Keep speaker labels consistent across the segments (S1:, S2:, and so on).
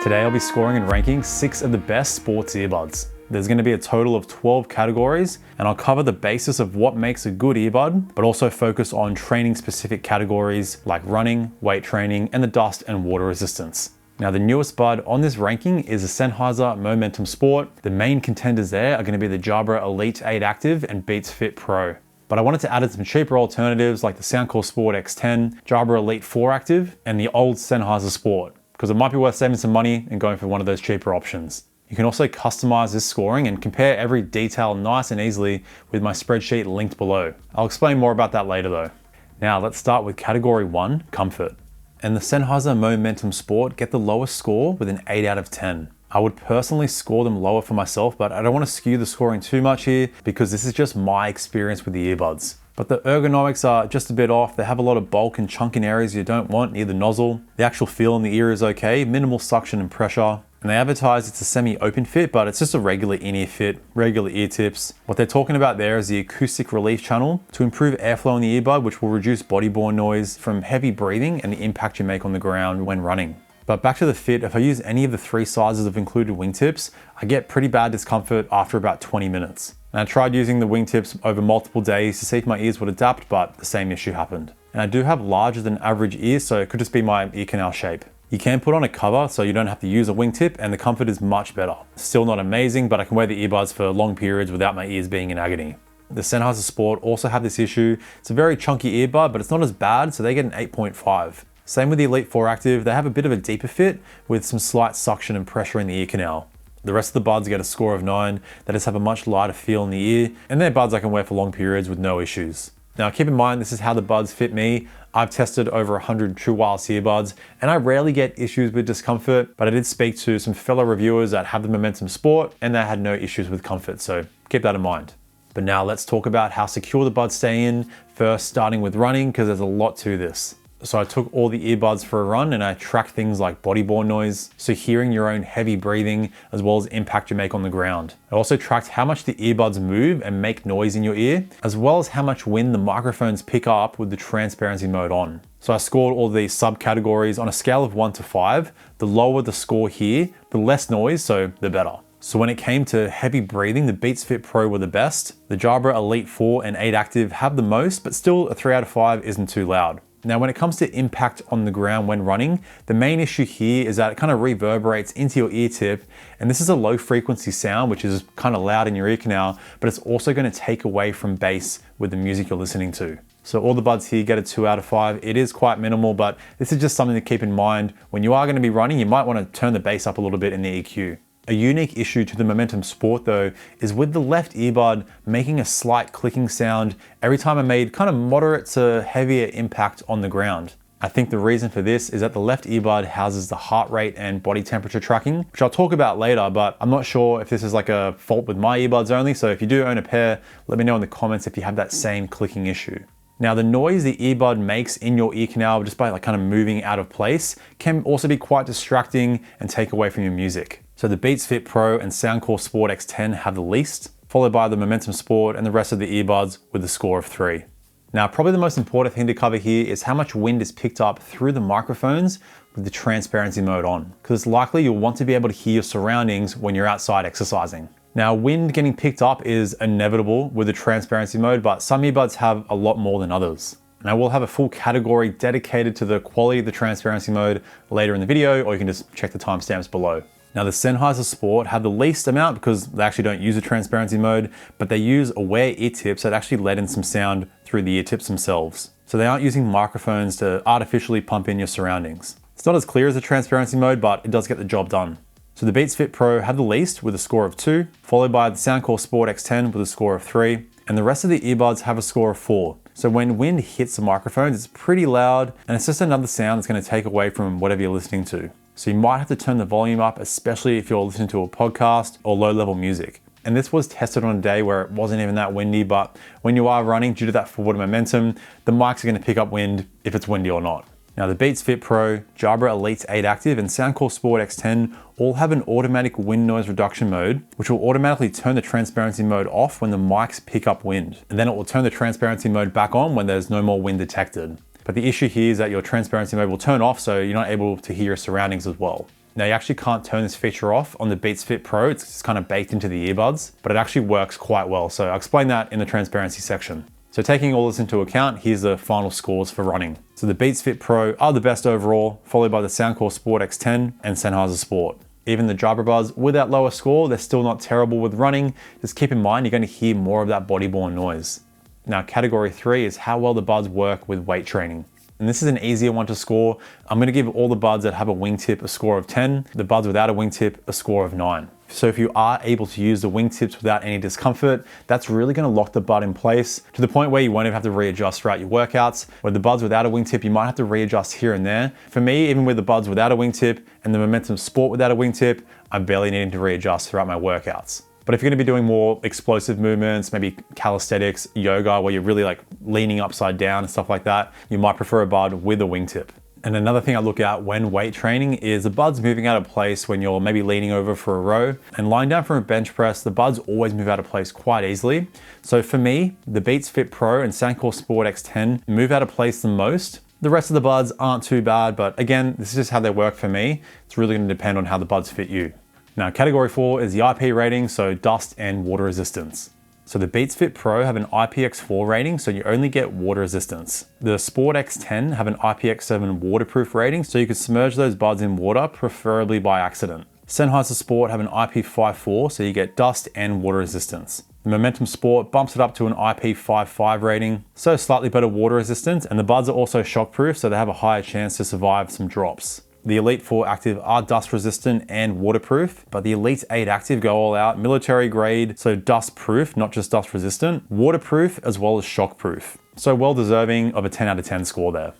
S1: Today I'll be scoring and ranking 6 of the best sports earbuds. There's going to be a total of 12 categories, and I'll cover the basis of what makes a good earbud, but also focus on training specific categories like running, weight training, and the dust and water resistance. Now the newest bud on this ranking is the Sennheiser Momentum Sport. The main contenders there are going to be the Jabra Elite 8 Active and Beats Fit Pro. But I wanted to add in some cheaper alternatives like the Soundcore Sport X10, Jabra Elite 4 Active, and the old Sennheiser Sport, because it might be worth saving some money and going for one of those cheaper options. You can also customize this scoring and compare every detail nice and easily with my spreadsheet linked below. I'll explain more about that later though. Now let's start with category 1, comfort. And the Sennheiser Momentum Sport get the lowest score with an 8 out of 10. I would personally score them lower for myself, but I don't want to skew the scoring too much here because this is just my experience with the earbuds. But the ergonomics are just a bit off. They have a lot of bulk and chunk in areas you don't want near the nozzle. The actual feel in the ear is okay, minimal suction and pressure. And they advertise it's a semi-open fit, but it's just a regular in-ear fit, regular ear tips. What they're talking about there is the acoustic relief channel to improve airflow in the earbud, which will reduce body-borne noise from heavy breathing and the impact you make on the ground when running. But back to the fit, if I use any of the 3 sizes of included wingtips, I get pretty bad discomfort after about 20 minutes. And I tried using the wingtips over multiple days to see if my ears would adapt, but the same issue happened. And I do have larger than average ears, so it could just be my ear canal shape. You can put on a cover so you don't have to use a wingtip, and the comfort is much better. Still not amazing, but I can wear the earbuds for long periods without my ears being in agony. The Sennheiser Sport also have this issue. It's a very chunky earbud, but it's not as bad, so they get an 8.5. Same with the Elite 4 Active, they have a bit of a deeper fit with some slight suction and pressure in the ear canal. The rest of the buds get a score of 9, they just have a much lighter feel in the ear, and they're buds I can wear for long periods with no issues. Now keep in mind, this is how the buds fit me. I've tested over 100 true wireless earbuds, and I rarely get issues with discomfort, but I did speak to some fellow reviewers that have the Momentum Sport, and they had no issues with comfort, so keep that in mind. But now let's talk about how secure the buds stay in, first starting with running, because there's a lot to this. So I took all the earbuds for a run and I tracked things like body-borne noise, so hearing your own heavy breathing, as well as impact you make on the ground. I also tracked how much the earbuds move and make noise in your ear, as well as how much wind the microphones pick up with the transparency mode on. So I scored all these subcategories on a scale of 1 to 5. The lower the score here, the less noise, so the better. So when it came to heavy breathing, the Beats Fit Pro were the best. The Jabra Elite 4 and 8 Active have the most, but still a 3 out of 5 isn't too loud. Now, when it comes to impact on the ground when running, the main issue here is that it kind of reverberates into your ear tip, and this is a low frequency sound, which is kind of loud in your ear canal, but it's also going to take away from bass with the music you're listening to. So all the buds here get a 2 out of 5. It is quite minimal, but this is just something to keep in mind. When you are going to be running, you might want to turn the bass up a little bit in the EQ. A unique issue to the Momentum Sport though is with the left earbud making a slight clicking sound every time I made kind of moderate to heavier impact on the ground. I think the reason for this is that the left earbud houses the heart rate and body temperature tracking, which I'll talk about later, but I'm not sure if this is like a fault with my earbuds only, so if you do own a pair, let me know in the comments if you have that same clicking issue. Now the noise the earbud makes in your ear canal just by like kind of moving out of place can also be quite distracting and take away from your music. So the Beats Fit Pro and Soundcore Sport X10 have the least, followed by the Momentum Sport and the rest of the earbuds with a score of 3. Now probably the most important thing to cover here is how much wind is picked up through the microphones with the transparency mode on, because it's likely you'll want to be able to hear your surroundings when you're outside exercising. Now wind getting picked up is inevitable with the transparency mode, but some earbuds have a lot more than others. And I will have a full category dedicated to the quality of the transparency mode later in the video, or you can just check the timestamps below. Now the Sennheiser Sport have the least amount because they actually don't use a transparency mode, but they use aware ear tips that actually let in some sound through the ear tips themselves. So they aren't using microphones to artificially pump in your surroundings. It's not as clear as the transparency mode, but it does get the job done. So the Beats Fit Pro have the least with a score of 2, followed by the Soundcore Sport X10 with a score of 3, and the rest of the earbuds have a score of 4. So when wind hits the microphones, it's pretty loud, and it's just another sound that's going to take away from whatever you're listening to. So you might have to turn the volume up, especially if you're listening to a podcast or low-level music. And this was tested on a day where it wasn't even that windy, but when you are running, due to that forward momentum, the mics are going to pick up wind if it's windy or not. Now the Beats Fit Pro, Jabra Elite 8 Active, and Soundcore Sport X10 all have an automatic wind noise reduction mode, which will automatically turn the transparency mode off when the mics pick up wind. And then it will turn the transparency mode back on when there's no more wind detected. But the issue here is that your transparency mode will turn off, so you're not able to hear your surroundings as well. Now you actually can't turn this feature off on the Beats Fit Pro, it's just kind of baked into the earbuds, but it actually works quite well. So I'll explain that in the transparency section. So taking all this into account, here's the final scores for running. So the Beats Fit Pro are the best overall, followed by the Soundcore Sport X10 and Sennheiser Sport. Even the Earbuds with that lower score, they're still not terrible with running. Just keep in mind, you're going to hear more of that body-borne noise. Now, category 3 is how well the buds work with weight training. And this is an easier one to score. I'm going to give all the buds that have a wingtip a score of 10, the buds without a wingtip a score of 9. So if you are able to use the wingtips without any discomfort, that's really going to lock the bud in place to the point where you won't even have to readjust throughout your workouts. With the buds without a wingtip, you might have to readjust here and there. For me, even with the buds without a wingtip and the Momentum Sport without a wingtip, I'm barely needing to readjust throughout my workouts. But if you're going to be doing more explosive movements, maybe calisthenics, yoga, where you're really like leaning upside down and stuff like that, you might prefer a bud with a wingtip. And another thing I look at when weight training is the buds moving out of place when you're maybe leaning over for a row and lying down for a bench press. The buds always move out of place quite easily. So for me, the Beats Fit Pro and Soundcore Sport X10 move out of place the most. The rest of the buds aren't too bad, but again, this is just how they work for me. It's really going to depend on how the buds fit you. Now, category 4 is the IP rating, so dust and water resistance. So the Beats Fit Pro have an IPX4 rating, so you only get water resistance. The Sport X10 have an IPX7 waterproof rating, so you could submerge those buds in water, preferably by accident. Sennheiser Sport have an IP54, so you get dust and water resistance. The Momentum Sport bumps it up to an IP55 rating, so slightly better water resistance, and the buds are also shockproof, so they have a higher chance to survive some drops. The Elite 4 Active are dust resistant and waterproof, but the Elite 8 Active go all out, military grade, so dust proof, not just dust resistant, waterproof as well as shockproof. So well deserving of a 10 out of 10 score there.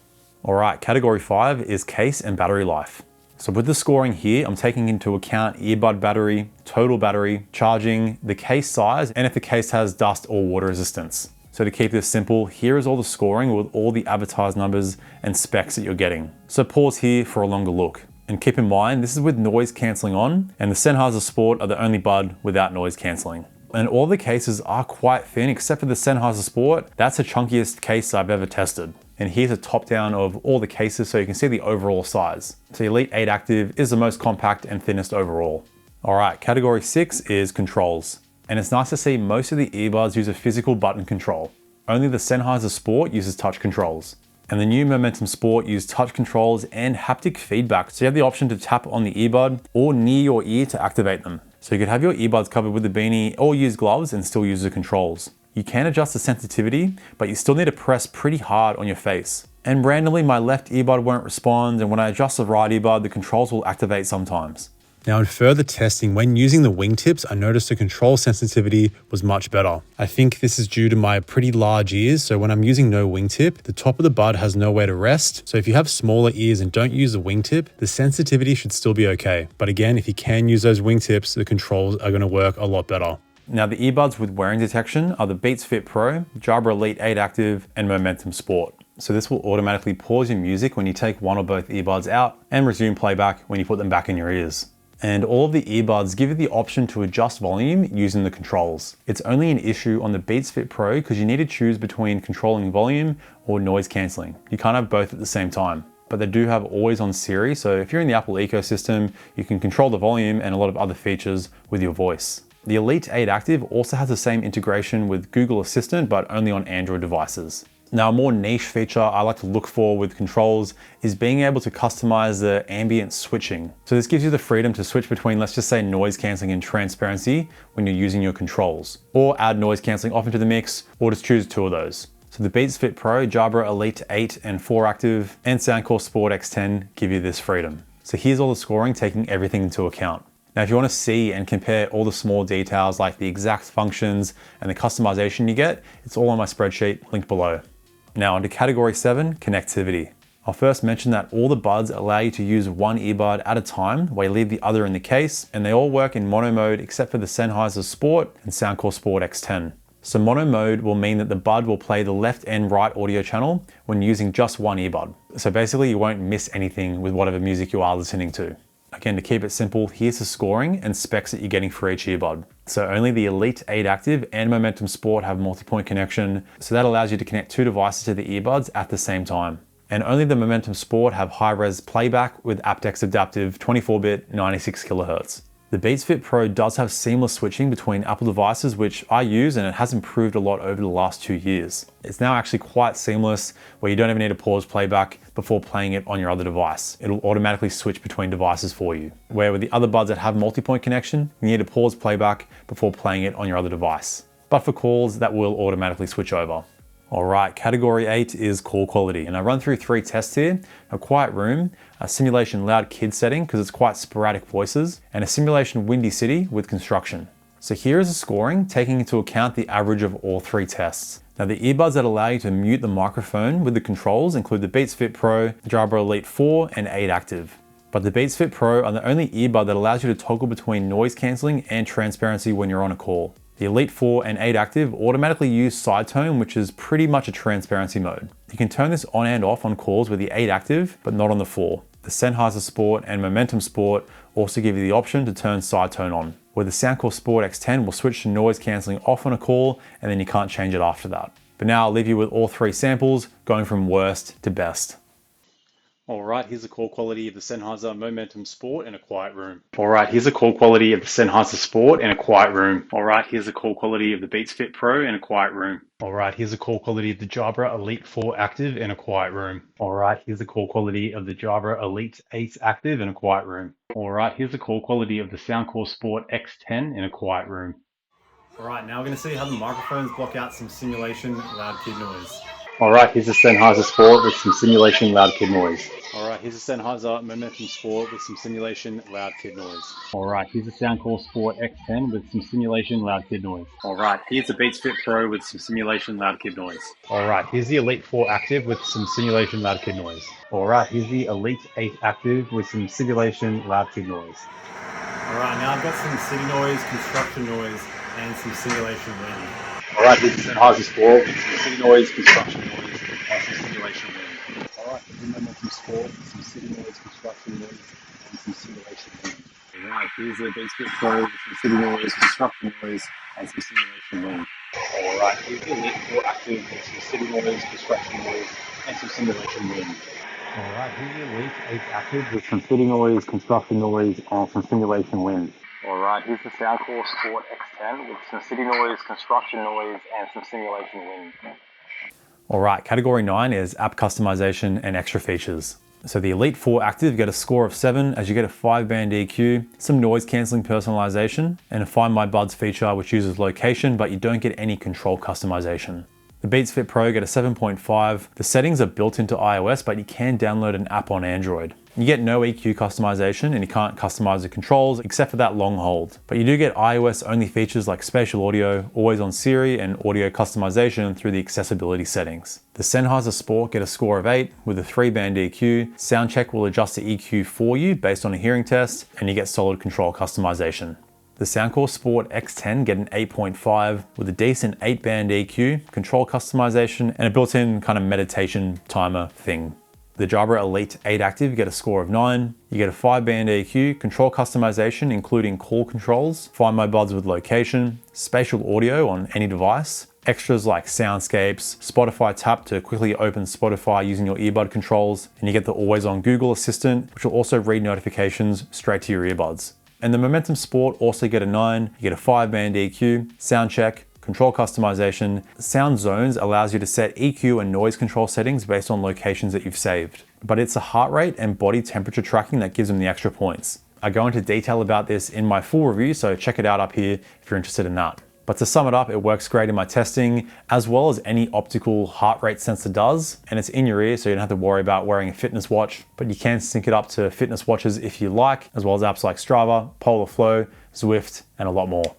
S1: All right, category 5 is case and battery life. So with the scoring here, I'm taking into account earbud battery, total battery, charging, the case size, and if the case has dust or water resistance. So to keep this simple, here is all the scoring with all the advertised numbers and specs that you're getting. So pause here for a longer look. And keep in mind, this is with noise cancelling on, and the Sennheiser Sport are the only bud without noise cancelling. And all the cases are quite thin, except for the Sennheiser Sport. That's the chunkiest case I've ever tested. And here's a top down of all the cases so you can see the overall size. So the Elite 8 Active is the most compact and thinnest overall. All right, category 6 is controls. And it's nice to see most of the earbuds use a physical button control. Only the Sennheiser Sport uses touch controls. And the new Momentum Sport use touch controls and haptic feedback. So you have the option to tap on the earbud or near your ear to activate them. So you could have your earbuds covered with the beanie or use gloves and still use the controls. You can adjust the sensitivity, but you still need to press pretty hard on your face. And randomly my left earbud won't respond, and when I adjust the right earbud, the controls will activate sometimes. Now in further testing, when using the wingtips, I noticed the control sensitivity was much better. I think this is due to my pretty large ears, so when I'm using no wingtip, the top of the bud has nowhere to rest. So if you have smaller ears and don't use the wingtip, the sensitivity should still be okay. But again, if you can use those wingtips, the controls are going to work a lot better. Now the earbuds with wearing detection are the Beats Fit Pro, Jabra Elite 8 Active, and Momentum Sport. So this will automatically pause your music when you take one or both earbuds out and resume playback when you put them back in your ears. And all of the earbuds give you the option to adjust volume using the controls. It's only an issue on the Beats Fit Pro because you need to choose between controlling volume or noise cancelling. You can't have both at the same time, but they do have always on Siri. So if you're in the Apple ecosystem, you can control the volume and a lot of other features with your voice. The Elite 8 Active also has the same integration with Google Assistant, but only on Android devices. Now, a more niche feature I like to look for with controls is being able to customize the ambient switching. So this gives you the freedom to switch between, let's just say, noise cancelling and transparency when you're using your controls, or add noise cancelling off into the mix, or just choose two of those. So the Beats Fit Pro, Jabra Elite 8 and 4 Active, and Soundcore Sport X10 give you this freedom. So here's all the scoring, taking everything into account. Now, if you want to see and compare all the small details like the exact functions and the customization you get, it's all on my spreadsheet linked below. Now onto category 7, connectivity. I'll first mention that all the buds allow you to use one earbud at a time while you leave the other in the case, and they all work in mono mode except for the Sennheiser Sport and Soundcore Sport X10. So mono mode will mean that the bud will play the left and right audio channel when using just one earbud. So basically you won't miss anything with whatever music you are listening to. Again, to keep it simple, here's the scoring and specs that you're getting for each earbud. So only the Elite 8 Active and Momentum Sport have multi-point connection, so that allows you to connect two devices to the earbuds at the same time. And only the Momentum Sport have high-res playback with aptX adaptive 24-bit 96 kHz. The Beats Fit Pro does have seamless switching between Apple devices, which I use, and it has improved a lot over the last 2 years. It's now actually quite seamless, where you don't even need to pause playback before playing it on your other device. It'll automatically switch between devices for you. Where with the other buds that have multi-point connection, you need to pause playback before playing it on your other device. But for calls, that will automatically switch over. All right, category 8 is call quality. And I run through 3 tests here: a quiet room, a simulation loud kid setting because it's quite sporadic voices, and a simulation windy city with construction. So here is the scoring, taking into account the average of all 3 tests. Now the earbuds that allow you to mute the microphone with the controls include the Beats Fit Pro, Jabra Elite 4, and 8 Active. But the Beats Fit Pro are the only earbud that allows you to toggle between noise cancelling and transparency when you're on a call. The Elite 4 and 8 Active automatically use side tone, which is pretty much a transparency mode. You can turn this on and off on calls with the 8 Active, but not on the 4. The Sennheiser Sport and Momentum Sport also give you the option to turn side tone on, where the Soundcore Sport X10 will switch to noise cancelling off on a call, and then you can't change it after that. But now I'll leave you with all 3 samples, going from worst to best. Alright, here's the call quality of the Sennheiser Momentum Sport in a quiet room. Alright, here's the call quality of the Sennheiser Sport in a quiet room. Alright, here's the call quality of the Beats Fit Pro in a quiet room. Alright, here's the call quality of the Jabra Elite 4 Active in a quiet room. Alright, here's the call quality of the Jabra Elite 8 Active in a quiet room. Alright, here's the call quality of the Soundcore Sport X10 in a quiet room. Alright, now we're going to see how the microphones block out some simulation loud kid noise. Alright, here's the Sennheiser Sport with some simulation loud kid noise. Alright, here's the Sennheiser Momentum Sport with some simulation loud kid noise. Alright, here's the Soundcore Sport X10 with some simulation loud kid noise. Alright, here's the Beats Fit Pro with some simulation loud kid noise. Alright, here's the Elite 4 Active with some simulation loud kid noise. Alright, here's the Elite 8 Active with some simulation loud kid noise. Alright, now I've got some city noise, construction noise, and some simulation wind. Alright, here's the Sennheiser Sport with some city noise, construction noise, and some simulation wind. Alright, here's the Momentum Sport with some city noise, construction noise, and some simulation wind. Alright, here's the Beats Fit Pro with some city noise, construction noise, and some simulation wind. Alright, here's the Elite 4 Active with some city noise, construction noise, and some simulation wind. Alright, here's the Elite 8 Active with some city noise, construction noise, and some simulation wind. Alright, here's the Soundcore Sport X10 with some city noise, construction noise, and some simulation wind. Alright, category 9 is app customization and extra features. So the Elite 4 Active get a score of 7 as you get a 5-band EQ, some noise cancelling personalization, and a Find My Buds feature which uses location, but you don't get any control customization. The Beats Fit Pro get a 7.5. The settings are built into iOS, but you can download an app on Android. You get no EQ customization and you can't customize the controls except for that long hold. But you do get iOS only features like spatial audio, always on Siri, and audio customization through the accessibility settings. The Sennheiser Sport get a score of 8 with a 3-band EQ. Soundcheck will adjust the EQ for you based on a hearing test, and you get solid control customization. The Soundcore Sport X10 get an 8.5 with a decent 8-band EQ, control customization, and a built-in kind of meditation timer thing. The Jabra Elite 8 Active get a score of 9. You get a 5-band EQ, control customization including call controls, Find My Buds with location, spatial audio on any device, extras like soundscapes, Spotify tap to quickly open Spotify using your earbud controls, and you get the always on Google Assistant, which will also read notifications straight to your earbuds. And the Momentum Sport also get a 9. You get a 5-band EQ, sound check, control customization. Sound zones allows you to set EQ and noise control settings based on locations that you've saved. But it's a heart rate and body temperature tracking that gives them the extra points. I go into detail about this in my full review, so check it out up here if you're interested in that. But to sum it up, it works great in my testing, as well as any optical heart rate sensor does, and it's in your ear, so you don't have to worry about wearing a fitness watch, but you can sync it up to fitness watches if you like, as well as apps like Strava, Polar Flow, Zwift, and a lot more.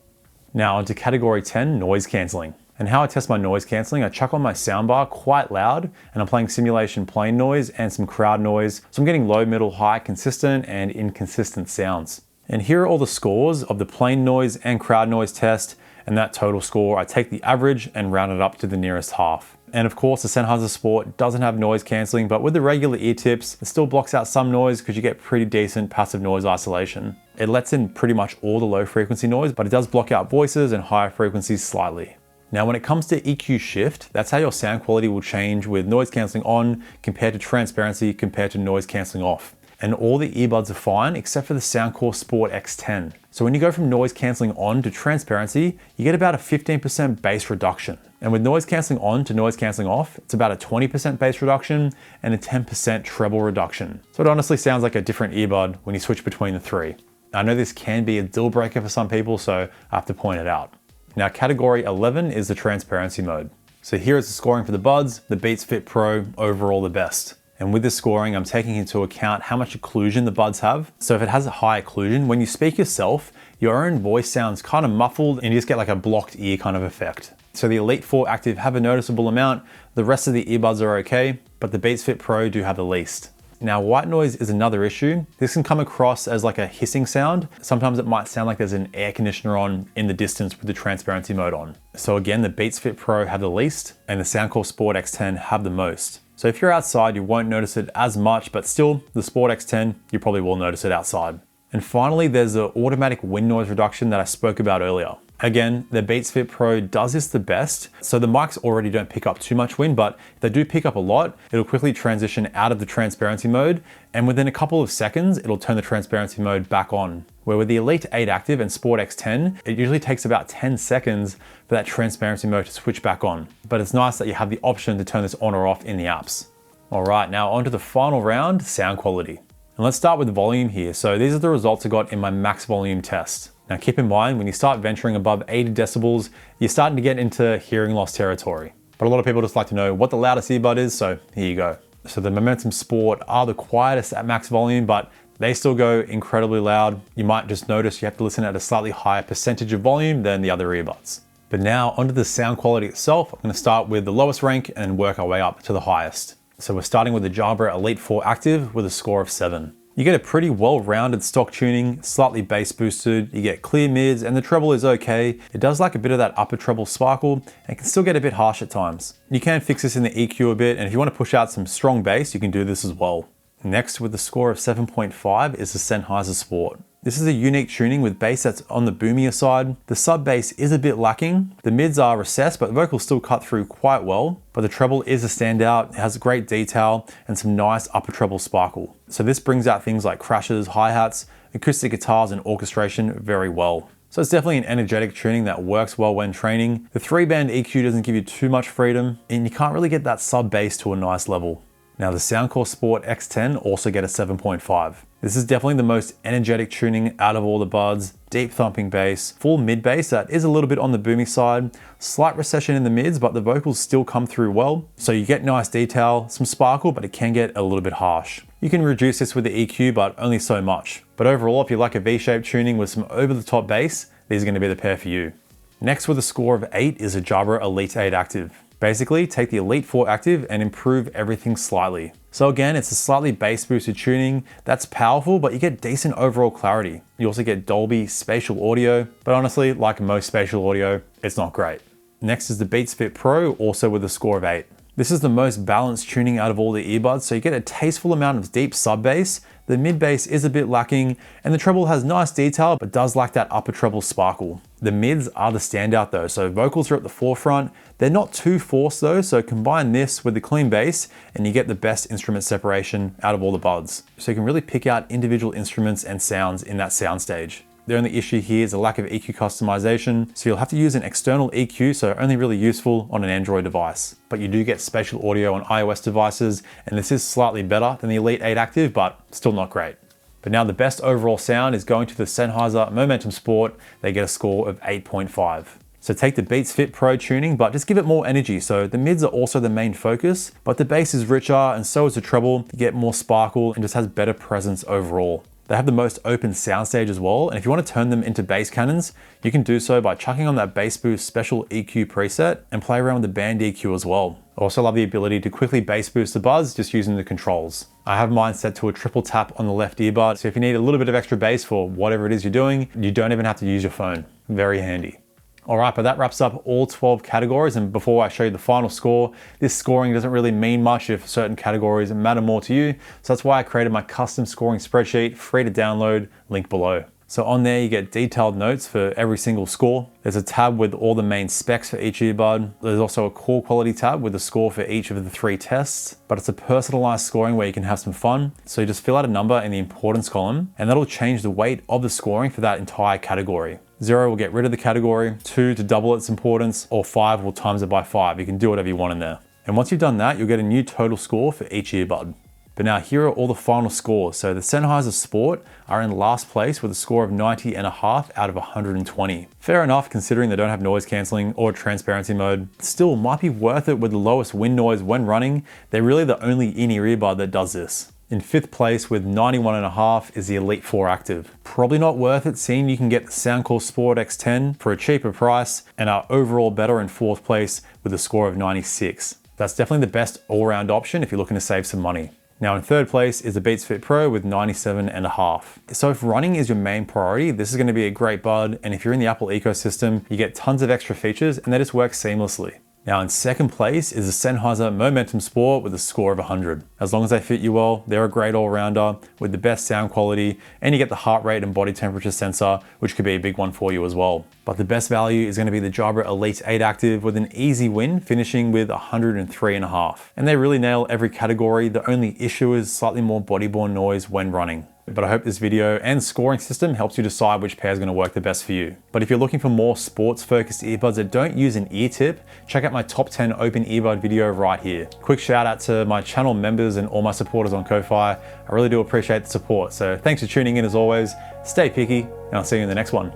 S1: Now onto category 10, noise cancelling. And how I test my noise cancelling, I chuck on my soundbar quite loud, and I'm playing simulation plane noise and some crowd noise, so I'm getting low, middle, high, consistent, and inconsistent sounds. And here are all the scores of the plane noise and crowd noise test, and that total score, I take the average and round it up to the nearest half. And of course, the Sennheiser Sport doesn't have noise cancelling, but with the regular ear tips, it still blocks out some noise because you get pretty decent passive noise isolation. It lets in pretty much all the low frequency noise, but it does block out voices and higher frequencies slightly. Now, when it comes to EQ shift, that's how your sound quality will change with noise cancelling on compared to transparency compared to noise cancelling off. And all the earbuds are fine except for the Soundcore Sport X10. So when you go from noise cancelling on to transparency, you get about a 15% bass reduction. And with noise cancelling on to noise cancelling off, it's about a 20% bass reduction and a 10% treble reduction. So it honestly sounds like a different earbud when you switch between the three. I know this can be a deal breaker for some people, so I have to point it out. Now, category 11 is the transparency mode. So here is the scoring for the buds, the Beats Fit Pro, overall the best. And with this scoring, I'm taking into account how much occlusion the buds have. So if it has a high occlusion, when you speak yourself, your own voice sounds kind of muffled and you just get like a blocked ear kind of effect. So the Elite 4 Active have a noticeable amount, the rest of the earbuds are okay, but the Beats Fit Pro do have the least. Now, white noise is another issue. This can come across as like a hissing sound. Sometimes it might sound like there's an air conditioner on in the distance with the transparency mode on. So again, the Beats Fit Pro have the least and the Soundcore Sport X10 have the most. So if you're outside, you won't notice it as much, but still the Sport X10, you probably will notice it outside. And finally, there's the automatic wind noise reduction that I spoke about earlier. Again, the Beats Fit Pro does this the best. So the mics already don't pick up too much wind, but if they do pick up a lot, it'll quickly transition out of the transparency mode. And within a couple of seconds, it'll turn the transparency mode back on. Where with the Elite 8 Active and Sport X10, it usually takes about 10 seconds for that transparency mode to switch back on. But it's nice that you have the option to turn this on or off in the apps. All right, now onto the final round, sound quality. And let's start with volume here. So these are the results I got in my max volume test. Now keep in mind, when you start venturing above 80 decibels, you're starting to get into hearing loss territory. But a lot of people just like to know what the loudest earbud is, so here you go. So the Momentum Sport are the quietest at max volume, but they still go incredibly loud. You might just notice you have to listen at a slightly higher percentage of volume than the other earbuds. But now onto the sound quality itself. I'm gonna start with the lowest rank and work our way up to the highest. So we're starting with the Jabra Elite 4 Active with a score of 7. You get a pretty well-rounded stock tuning, slightly bass boosted, you get clear mids, and the treble is okay. It does like a bit of that upper treble sparkle, and can still get a bit harsh at times. You can fix this in the EQ a bit, and if you want to push out some strong bass, you can do this as well. Next, with a score of 7.5 is the Sennheiser Sport. This is a unique tuning with bass that's on the boomier side. The sub bass is a bit lacking. The mids are recessed, but the vocals still cut through quite well. But the treble is a standout. It has great detail and some nice upper treble sparkle. So this brings out things like crashes, hi-hats, acoustic guitars, and orchestration very well. So it's definitely an energetic tuning that works well when training. The 3-band EQ doesn't give you too much freedom, and you can't really get that sub bass to a nice level. Now the Soundcore Sport X10 also get a 7.5. This is definitely the most energetic tuning out of all the buds, deep thumping bass, full mid bass that is a little bit on the boomy side, slight recession in the mids, but the vocals still come through well. So you get nice detail, some sparkle, but it can get a little bit harsh. You can reduce this with the EQ, but only so much. But overall, if you like a V-shaped tuning with some over the top bass, these are gonna be the pair for you. Next with a score of 8 is a Jabra Elite 8 Active. Basically, take the Elite 4 Active and improve everything slightly. So again, it's a slightly bass boosted tuning that's powerful, but you get decent overall clarity. You also get Dolby spatial audio, but honestly, like most spatial audio, it's not great. Next is the Beats Fit Pro, also with a score of 8. This is the most balanced tuning out of all the earbuds, so you get a tasteful amount of deep sub bass. The mid bass is a bit lacking, and the treble has nice detail, but does lack that upper treble sparkle. The mids are the standout though, so vocals are at the forefront. They're not too forced though, so combine this with the clean bass, and you get the best instrument separation out of all the buds. So you can really pick out individual instruments and sounds in that soundstage. The only issue here is a lack of EQ customization, so you'll have to use an external EQ, so only really useful on an Android device. But you do get spatial audio on iOS devices, and this is slightly better than the Elite 8 Active, but still not great. But now the best overall sound is going to the Sennheiser Momentum Sport. They get a score of 8.5. So take the Beats Fit Pro tuning, but just give it more energy. So the mids are also the main focus, but the bass is richer and so is the treble. You get more sparkle and just has better presence overall. They have the most open soundstage as well, and if you want to turn them into bass cannons, you can do so by chucking on that bass boost special EQ preset and play around with the band EQ as well. I also love the ability to quickly bass boost the buzz just using the controls. I have mine set to a triple tap on the left earbud, so if you need a little bit of extra bass for whatever it is you're doing, you don't even have to use your phone. Very handy. All right, but that wraps up all 12 categories. And before I show you the final score, this scoring doesn't really mean much if certain categories matter more to you. So that's why I created my custom scoring spreadsheet, free to download, link below. So on there you get detailed notes for every single score. There's a tab with all the main specs for each earbud. There's also a core quality tab with the score for each of the 3 tests, but it's a personalized scoring where you can have some fun. So you just fill out a number in the importance column and that'll change the weight of the scoring for that entire category. 0 will get rid of the category, 2 to double its importance, or 5 will times it by 5. You can do whatever you want in there. And once you've done that, you'll get a new total score for each earbud. But now here are all the final scores. So the Sennheiser Sport are in last place with a score of 90.5 out of 120. Fair enough considering they don't have noise cancelling or transparency mode. Still might be worth it with the lowest wind noise when running. They're really the only in-ear earbud that does this. In 5th place with 91.5 is the Elite 4 Active. Probably not worth it seeing you can get the Soundcore Sport X10 for a cheaper price and are overall better in 4th place with a score of 96. That's definitely the best all-round option if you're looking to save some money. Now in 3rd place is the Beats Fit Pro with 97.5. So if running is your main priority, this is going to be a great bud, and if you're in the Apple ecosystem, you get tons of extra features and they just work seamlessly. Now in 2nd place is the Sennheiser Momentum Sport with a score of 100. As long as they fit you well, they're a great all-rounder with the best sound quality, and you get the heart rate and body temperature sensor, which could be a big one for you as well. But the best value is going to be the Jabra Elite 8 Active with an easy win, finishing with 103.5. And they really nail every category. The only issue is slightly more body-borne noise when running. But I hope this video and scoring system helps you decide which pair is going to work the best for you. But if you're looking for more sports-focused earbuds that don't use an ear tip, check out my top 10 open earbud video right here. Quick shout out to my channel members and all my supporters on Ko-Fi. I really do appreciate the support. So thanks for tuning in as always. Stay picky, and I'll see you in the next one.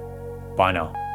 S1: Bye now.